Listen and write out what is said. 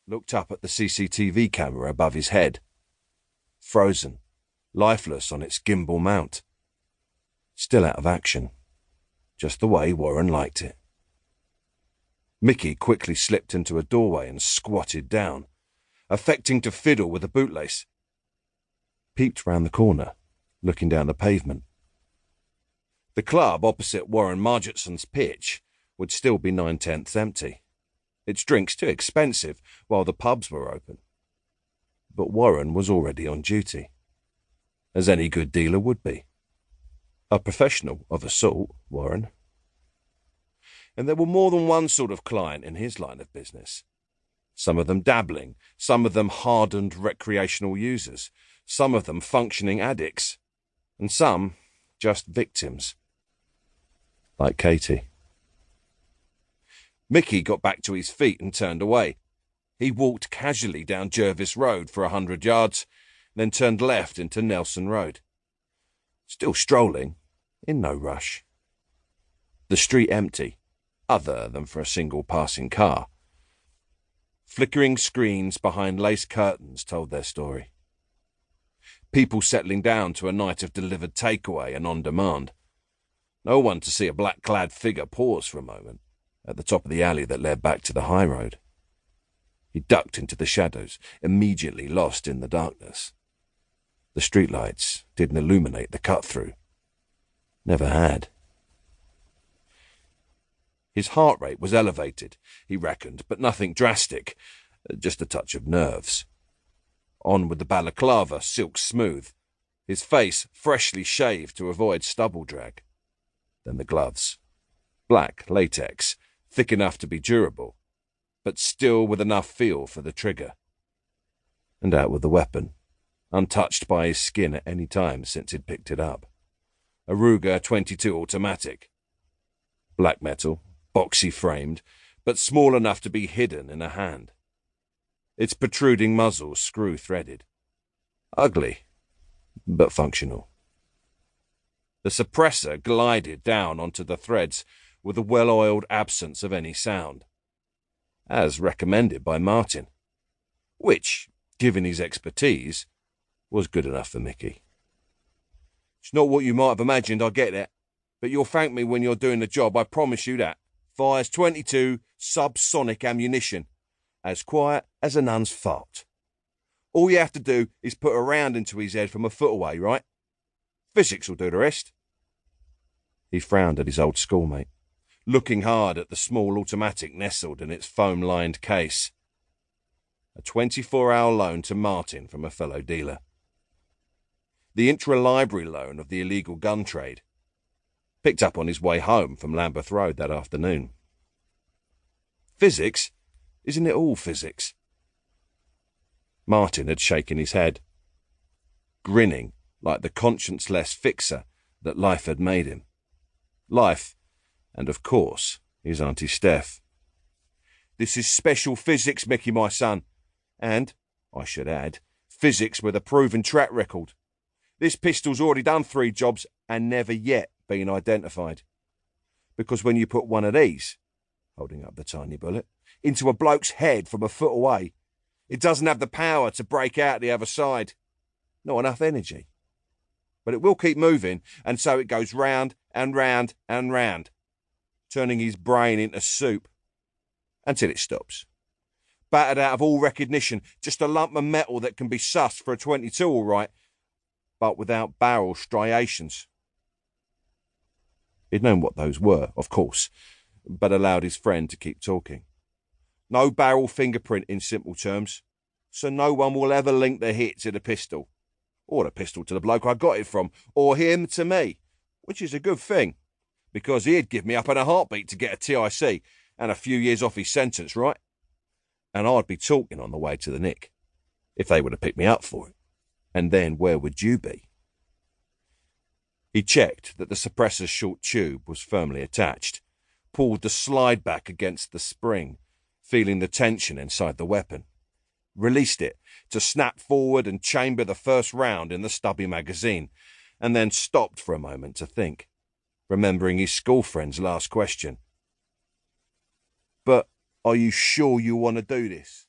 looked up at the CCTV camera above his head. Frozen, lifeless on its gimbal mount. Still out of action, just the way Warren liked it. Mickey quickly slipped into a doorway and squatted down, affecting to fiddle with a bootlace. Peeped round the corner, looking down the pavement. The club opposite Warren Margetson's pitch would still be 9/10 empty. Its drinks too expensive while the pubs were open. But Warren was already on duty, as any good dealer would be. A professional of a sort, Warren. And there were more than one sort of client in his line of business. Some of them dabbling, some of them hardened recreational users, some of them functioning addicts, and some just victims. Like Katie. Mickey got back to his feet and turned away. He walked casually down Jervis Road for 100 yards, then turned left into Nelson Road. Still strolling, in no rush. The street empty, other than for a single passing car. Flickering screens behind lace curtains told their story. People settling down to a night of delivered takeaway and on-demand. No one to see a black-clad figure pause for a moment at the top of the alley that led back to the high road. He ducked into the shadows, immediately lost in the darkness. The streetlights didn't illuminate the cut-through. Never had. His heart rate was elevated, he reckoned, but nothing drastic, just a touch of nerves. On with the balaclava, silk smooth, his face freshly shaved to avoid stubble drag. Then the gloves. Black latex, thick enough to be durable, but still with enough feel for the trigger. And out with the weapon, untouched by his skin at any time since he'd picked it up. A Ruger 22 automatic. Black metal, boxy framed, but small enough to be hidden in a hand. Its protruding muzzle screw-threaded. Ugly, but functional. The suppressor glided down onto the threads with a well-oiled absence of any sound, as recommended by Martin, which, given his expertise, was good enough for Mickey. It's not what you might have imagined, I get that, but you'll thank me when you're doing the job, I promise you that. Fires 22 subsonic ammunition, as quiet as a nun's fart. All you have to do is put a round into his head from a foot away, right? Physics will do the rest. He frowned at his old schoolmate, looking hard at the small automatic nestled in its foam-lined case. A 24-hour loan to Martin from a fellow dealer. The intra-library loan of the illegal gun trade, picked up on his way home from Lambeth Road that afternoon. Physics? Isn't it all physics? Martin had shaken his head, grinning like the conscience-less fixer that life had made him. Life, and of course, his Auntie Steph. This is special physics, Mickey, my son. And, I should add, physics with a proven track record. This pistol's already done 3 jobs and never yet been identified. Because when you put one of these, holding up the tiny bullet, into a bloke's head from a foot away, it doesn't have the power to break out the other side. Not enough energy. But it will keep moving, and so it goes round and round and round, turning his brain into soup, until it stops. Battered out of all recognition, just a lump of metal that can be sussed for a 22 all right, but without barrel striations. He'd known what those were, of course, but allowed his friend to keep talking. No barrel fingerprint in simple terms, so no one will ever link the hit to the pistol, or the pistol to the bloke I got it from, or him to me, which is a good thing, because he'd give me up in a heartbeat to get a TIC and a few years off his sentence, right? And I'd be talking on the way to the nick, if they would have picked me up for it. And then where would you be? He checked that the suppressor's short tube was firmly attached, pulled the slide back against the spring, feeling the tension inside the weapon, released it to snap forward and chamber the first round in the stubby magazine, and then stopped for a moment to think, remembering his school friend's last question. But are you sure you want to do this?